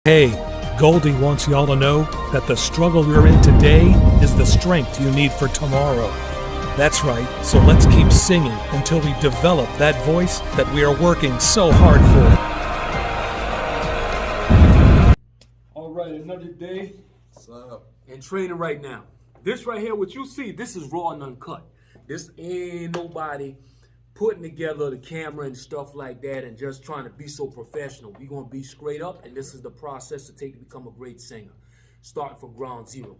Hey, Goldie wants y'all to know that the struggle you're in today is the strength you need for tomorrow. That's right, so let's keep singing until we develop that voice that we are working so hard for. All right, another day. What's up? And training right now. This right here, what you see, this is raw and uncut. This ain't nobody putting together the camera and stuff like that and just trying to be so professional. We're going to be straight up, and this is the process to take to become a great singer. Starting from ground zero.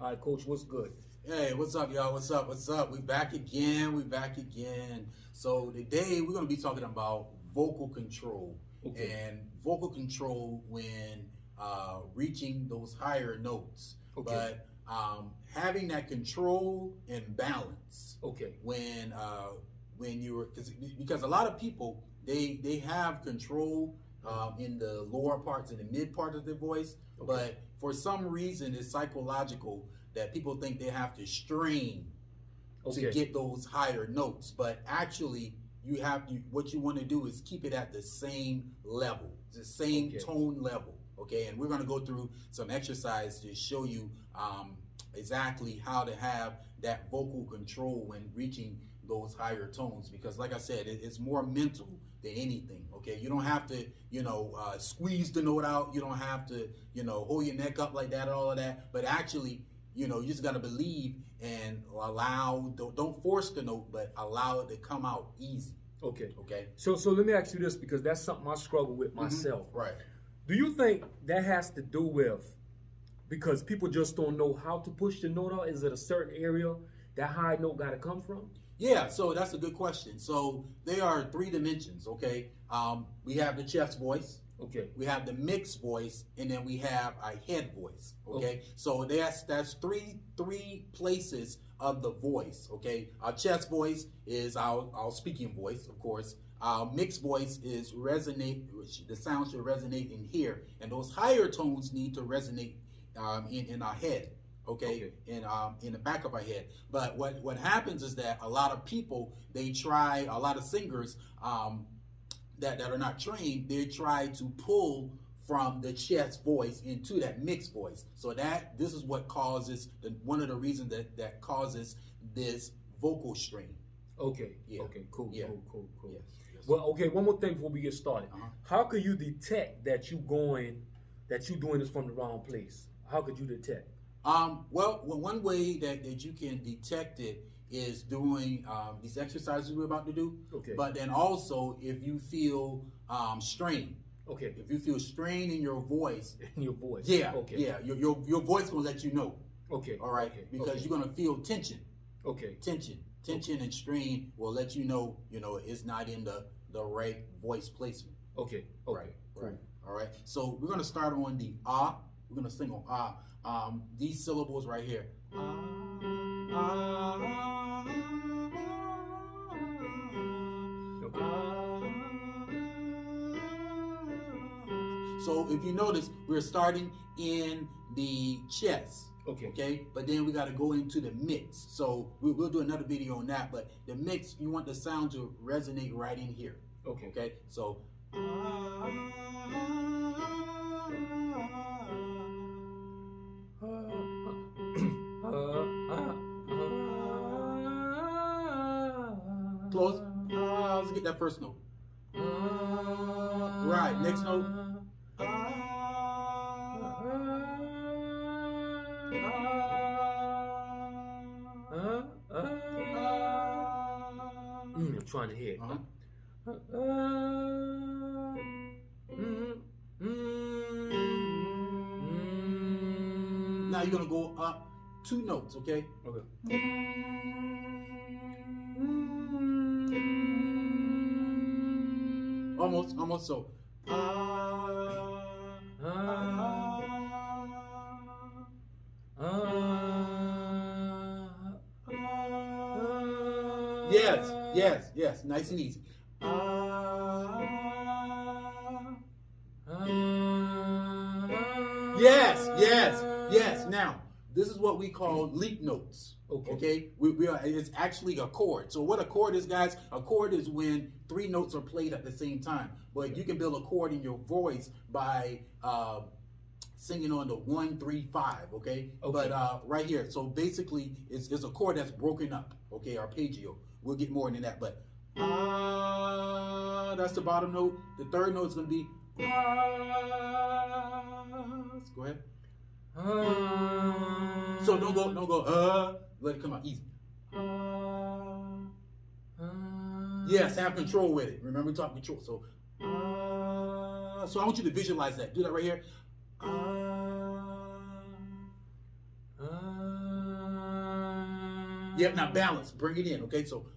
All right, Coach, what's good? Hey, what's up, y'all? What's up? What's up? We back again. So today we're going to be talking about vocal control. Okay. And vocal control when reaching those higher notes. Okay. But having that control and balance. Okay. When you're, because a lot of people, they have control in the lower parts and the mid part of their voice, Okay. but for some reason it's psychological that people think they have to strain Okay. to get those higher notes. But actually, what you want to do is keep it at the same level, the same Okay. tone level. Okay, and we're going to go through some exercise to show you exactly how to have that vocal control when reaching those higher tones, because like I said, it's more mental than anything. Okay, you don't have to squeeze the note out, you don't have to hold your neck up like that and all of that, but actually you just got to believe and allow, don't force the note, but allow it to come out easy. Okay. Okay. So let me ask you this, because that's something I struggle with myself. Right. Do you think that has to do with, because people just don't know how to push the note out? Is it a certain area that high note got to come from? Yeah, so that's a good question. So there are 3 dimensions, okay? We have the chest voice, Okay. we have the mixed voice, and then we have a head voice, okay? So that's three places of the voice, okay? Our chest voice is our speaking voice, of course. Our mixed voice is resonate, which the sound should resonate in here, and those higher tones need to resonate in our head. Okay, in the back of our head. But what happens is that a lot of people, a lot of singers that are not trained, they try to pull from the chest voice into that mixed voice. So this is what causes, one of the reasons that causes this vocal strain. Okay. Yeah. Okay. Cool. Yeah. Cool. Yes. Yes. Well, okay. One more thing before we get started. Uh-huh. How could you detect that you doing this from the wrong place? How could you detect? Well, one way that you can detect it is doing these exercises we're about to do. Okay. But then also, if you feel strain. Okay. If you feel strain in your voice. In your voice. Yeah. Okay. Yeah. Your voice will let you know. Okay. All right. Okay. Because you're gonna feel tension. Okay. Tension and strain will let you know. It's not in the right voice placement. Okay. Okay. Right. All right. So we're gonna start on the ah. We're gonna sing on ah. These syllables right here. So if you notice, we're starting in the chest. Okay. But then we got to go into the mix. So we'll do another video on that. But the mix, you want the sound to resonate right in here. Okay. Okay. So. Close. Let's get that first note. Right. Next note. I'm trying to hear. Now you're gonna go up 2 notes, okay? Okay. Almost so. Yes. Nice and easy. Yes. Now, this is what we call leap notes. Okay. Okay, it's actually a chord. So what a chord is, guys? A chord is when 3 notes are played at the same time. But you can build a chord in your voice by singing on the 1, 3, 5. Okay. But right here, so basically, it's a chord that's broken up. Okay, arpeggio. We'll get more into that, but that's the bottom note. The third note is going to be Go ahead. So don't go, let it come out easy. Yes, have control with it. Remember, we talk control. So I want you to visualize that. Do that right here. Yep, now balance. Bring it in, okay? So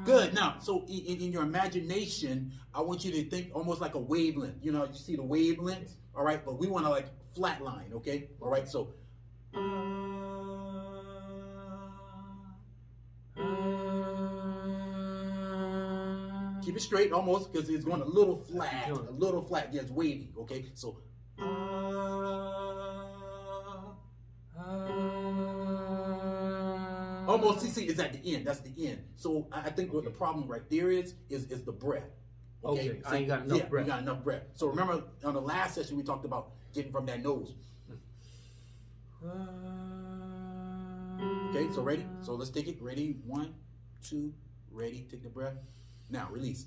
good. Now, so in your imagination, I want you to think almost like a wavelength. You know, you see the wavelength, all right? But we want to like flatline, okay? All right, so. Keep it straight almost because it's going a little flat, yeah, it's wavy, okay? So. Almost, see, it's at the end. That's the end. So I think what the problem right there is the breath. Okay, so I ain't got enough breath. You got enough breath. So remember on the last session we talked about getting from that nose. Okay, so ready? So let's take it. Ready? 1, 2, ready. Take the breath. Now release.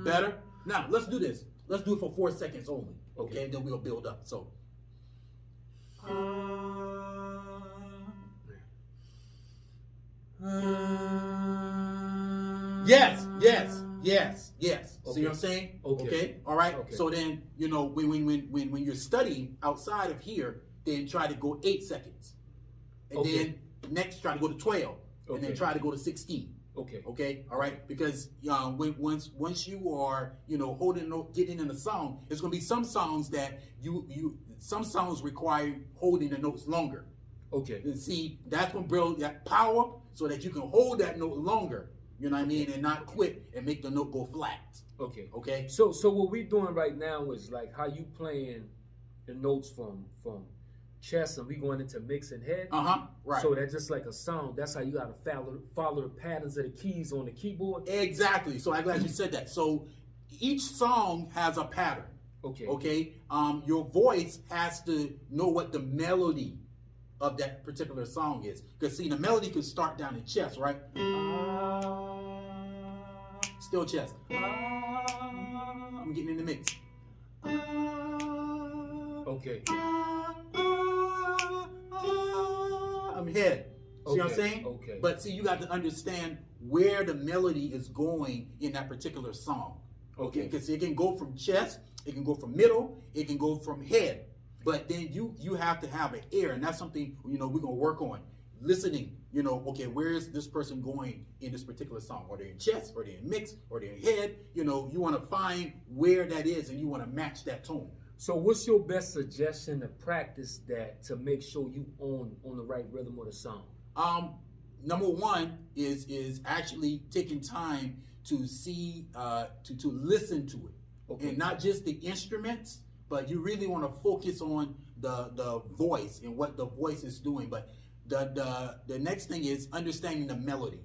Better. Now let's do this. Let's do it for 4 seconds only. Okay, then we'll build up. So. Yes. Okay. See what I'm saying? Okay. All right. Okay. So then, you know, when you're studying outside of here, then try to go 8 seconds, and then next try to go to 12, and then try to go to 16. Okay. Okay. All right. Because once you are, you know, getting in the song, there's gonna be some songs that some songs require holding the notes longer. Okay. And see, that's gonna build that power so that you can hold that note longer. You know what I mean, and not quit and make the note go flat. Okay. Okay. So what we're doing right now is like how you playing the notes from chest, and we going into mix and head. Right. So that's just like a sound. That's how you gotta follow the patterns of the keys on the keyboard. Exactly. So I'm glad you said that. So each song has a pattern. Okay. Okay. Your voice has to know what the melody of that particular song is. Because see, the melody could start down in chest, right? Still chest. I'm getting in the mix. Okay. I'm head. See what I'm saying? Okay. But see, you got to understand where the melody is going in that particular song. Okay. Because it can go from chest, it can go from middle, it can go from head. But then you have to have an ear, and that's something, you know, we're gonna work on. Listening, you know, okay, where is this person going in this particular song? Are they in chest, or are they in mix, or are they in head? You know, you want to find where that is, and you want to match that tone. So what's your best suggestion to practice that to make sure you on the right rhythm of the song? Number one is actually taking time to see to listen to it, and not just the instruments, but you really want to focus on the voice and what the voice is doing. But the next thing is understanding the melody.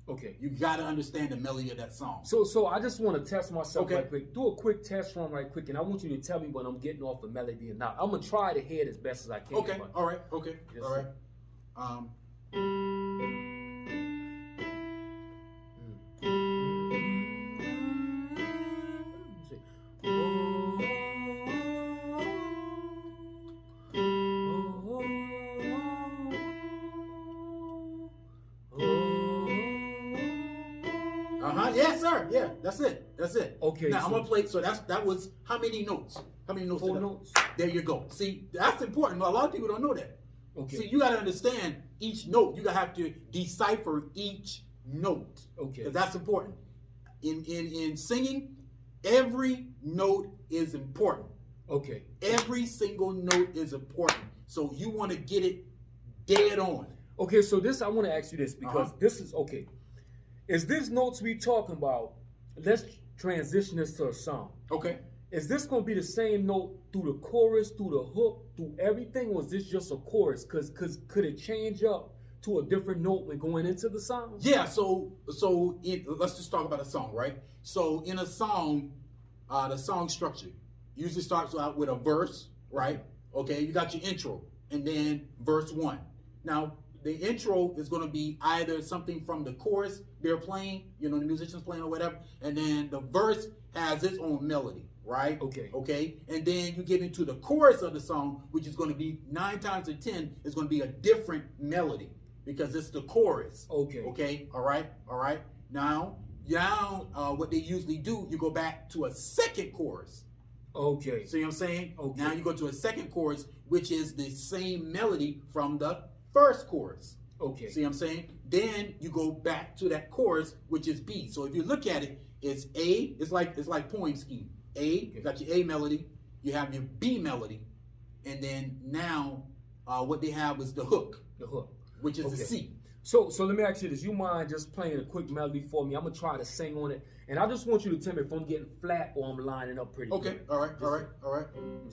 Okay. You got to understand the melody of that song. So I just want to test myself right quick. Do a quick test run right quick, and I want you to tell me when I'm getting off the melody or not. I'm gonna try to head as best as I can. Okay. All right. Okay. Yes, all right. Yes, sir. Yeah, that's it. That's it. Okay. Now I'm gonna play. So that was how many notes? How many notes? 4 notes. There you go. See, that's important. A lot of people don't know that. Okay. See, you gotta understand each note. You gotta have to decipher each note. Okay. Because that's important. In singing, every note is important. Okay. Every single note is important. So you want to get it dead on. Okay. So I want to ask you this because this is okay. Is this notes we talking about? transition this to a song. Okay. Is this going to be the same note through the chorus, through the hook, through everything, or is this just a chorus? Cause could it change up to a different note when going into the song? Yeah. Let's just talk about a song, right? So in a song, the song structure usually starts out with a verse, right? Okay. You got your intro, and then verse 1. Now the intro is going to be either something from the chorus they're playing, the musician's playing or whatever, and then the verse has its own melody. Right? Okay. And then you get into the chorus of the song, which is going to be 9 times out of 10 is going to be a different melody because it's the chorus. Okay. All right. Now, what they usually do, you go back to a second chorus. Okay. See what I'm saying? Okay. Now you go to a second chorus, which is the same melody from the first chorus. Okay. See what I'm saying? Then you go back to that chorus, which is B. So if you look at it, it's A. It's like poem scheme. You got your A melody, you have your B melody, and then now what they have is the hook, which is the C. So let me ask you this. You mind just playing a quick melody for me? I'm going to try to sing on it, and I just want you to tell me if I'm getting flat or I'm lining up pretty good. All right. Let me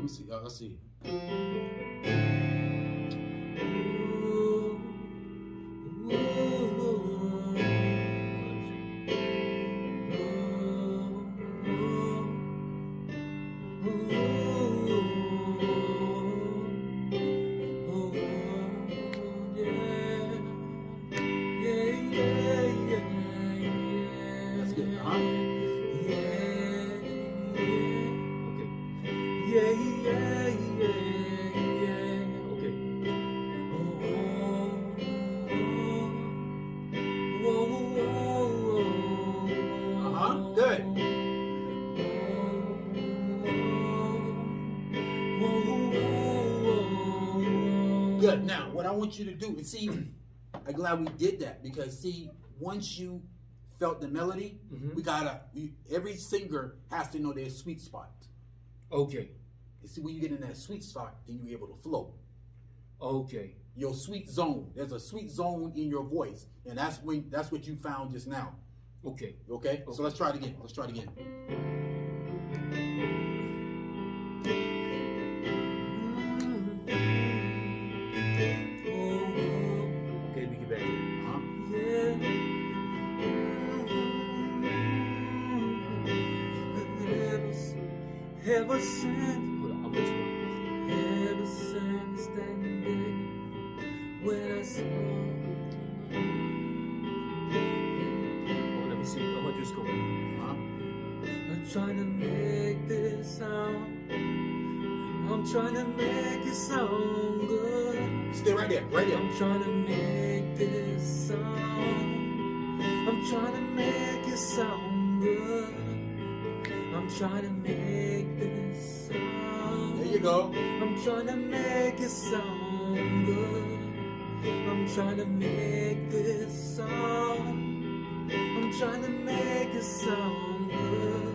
see. Let's see. Good. Now, what I want you to do, and see, I'm glad we did that because, see, once you felt the melody, every singer has to know their sweet spot. Okay. You see, when you get in that sweet spot, then you're able to flow. Okay. Your sweet zone. There's a sweet zone in your voice, and that's what you found just now. Okay. Okay. So let's try it again. Okay, we get back here. Ever since, hold on, ever since that day when I saw. Oh, let me see. I'm gonna just go. I'm trying to make this sound. I'm trying to make it sound good. Stay right there. I'm trying to make this sound. I'm trying to make it sound good. I'm trying to make this sound. There you go. I'm trying to make it sound good. I'm trying to make this sound. I'm trying to make it sound good.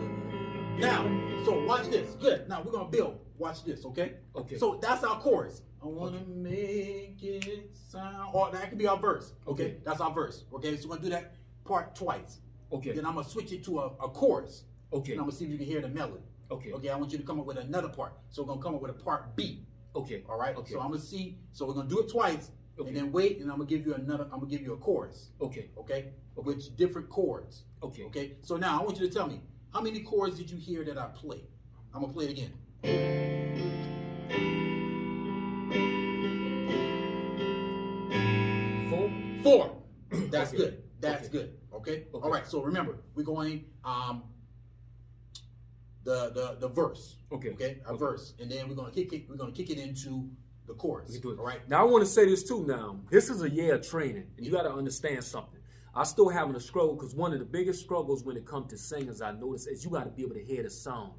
Now, so watch this. Good. Now we're gonna build. Watch this, okay? Okay. So that's our chorus. I wanna make it sound. Or that could be our verse. Okay. That's our verse. Okay. So we're gonna do that part twice. Okay. Then I'm gonna switch it to a chorus. Okay. And I'm gonna see if you can hear the melody. Okay. Okay. I want you to come up with another part. So we're gonna come up with a part B. Okay. All right. Okay. So I'm gonna see. So we're gonna do it twice, and then wait, and I'm gonna give you a chorus. Okay. Okay. With different chords. Okay. Okay. So now I want you to tell me how many chords did you hear that I played? I'm gonna play it again. 4. That's good. That's good. Okay? All right. So remember, we're going the verse. Okay. A verse, and then we're gonna kick it into the chorus. All right. Now I want to say this too. Now this is a year of training, and you got to understand something. I still having a struggle because one of the biggest struggles when it comes to singers I notice is you got to be able to hear the song.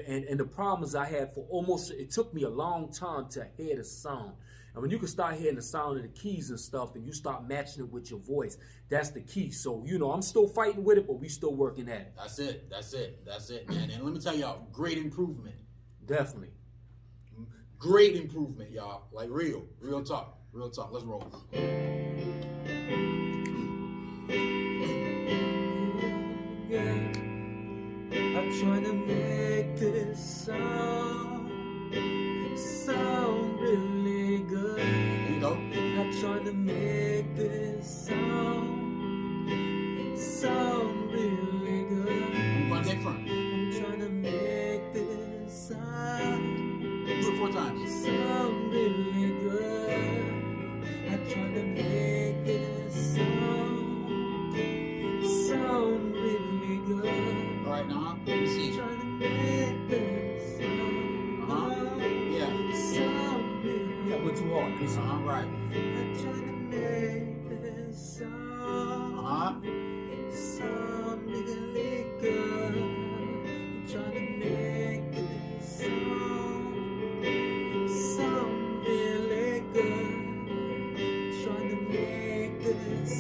And the problems I had it took me a long time to hear the sound. And when you can start hearing the sound of the keys and stuff, and you start matching it with your voice, that's the key. So, I'm still fighting with it, but we still working at it. That's it, man. And let me tell y'all, great improvement. Definitely. Great improvement, y'all. Like real talk. Real talk. Let's roll. I'm trying to make this sound really good. There you go. I'm trying to make this sound really good. I'm going to take front. I'm trying to make this sound Do it 4 times. really good. I'm trying to make this sound really good. All right, now let me see. Trying to make this Yeah. sound really good. Yeah, we're too hard. Right. I'm trying to make this sound really good. I'm trying to make this sound really good. I'm trying to make this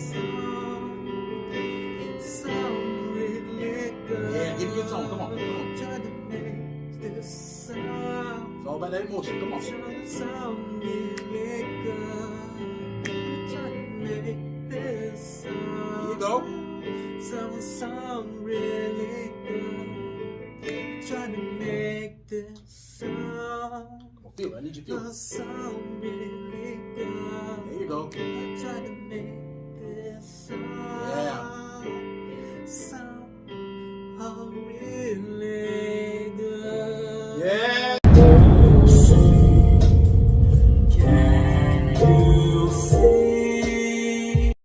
sound really good. Yeah, give me your tone. Come on. I'm trying to make this sound. It's all about that emotion. Come on. Trying to sound really good. I'm trying to make this sound. Here you go. Sound really good. I'm trying to make this sound. Come on, feel it. I need you to feel it. Sound really